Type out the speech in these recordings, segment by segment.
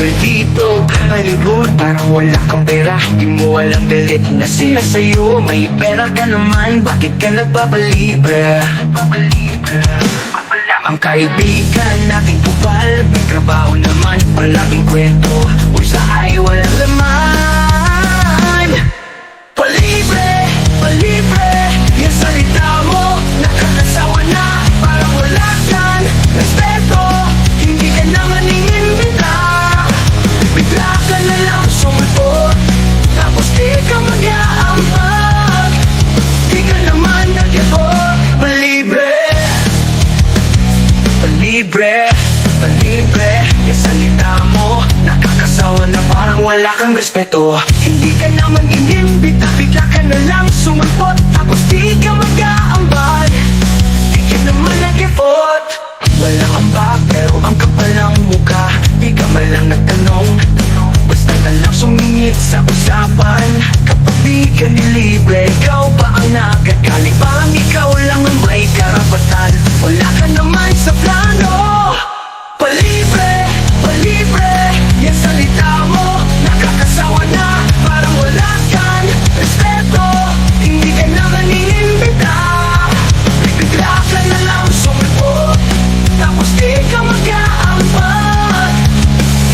Maldito kalibot, parang wala kang pera. Di mo alam galit na sila sa'yo. May pera ka naman, bakit ka nagpapalibre? Ang kaibigan nating kupal, may trabaho naman, palaging kwento. Bulsa ay walang laman. Palibre, palibre, yung salita mo nakakasawa na, parang wala kang respeto. Hindi ka naman inimbita, bigla ka na lang sumulpot, tapos di ka mag-aambag. Di ka naman nag-effort. Palibre, palibre, palibre, yung salita mo nakakasawa na, parang wala kang respeto. Hindi ka naman inimbita, bigla ka na lang sumulpot, tapos di ka mag-aambag. Di ka naman nag-effort. Wala kang bag, pero ang kapal ng mukha. Di ka man lang nagtanong, basta na lang sumingit sa usapan. Kapag di ka nilibre, ikaw ba ang nagagaling? Parang ikaw lang ang may karapatan. Wala ka naman sa plano. Palibre, palibre, yung salita mo nakakasawa na, parang wala kang respeto. Hindi ka naman inimbita, bigla ka na lang sumulpot, tapos di ka mag-aambag.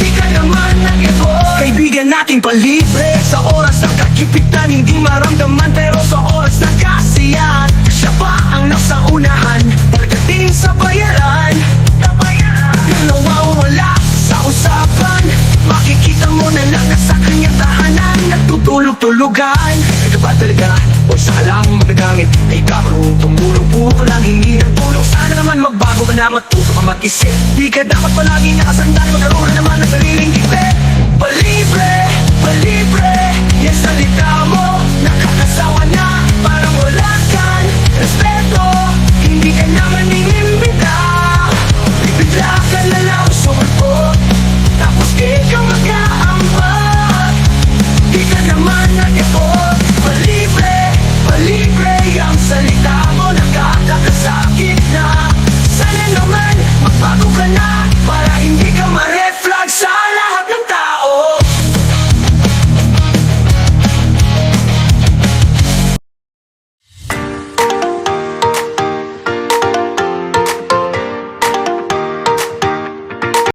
Di ka naman nag-effort. Kaibigan nating palibre, sa oras ng kakipitan hindi maramdaman, pero sa oras ng kasiyahan siya pa ang nasa unahan. Pagdating sa bayaran, yung nawawala sa usapan, makikita mo na lang sa kanyang tahanan, nagtutulog-tulugan. Ito ba talaga o sa lang magagamit? Ay kamarong tumulong, puro lang hingi ng tulong. Sana naman magbago ka na, matuto ka mag-isip. Di ka dapat palagi nakasandal, magkaroon naman ng sariling tipid. Palibre, palibre, yung salita mo nakakasawa na,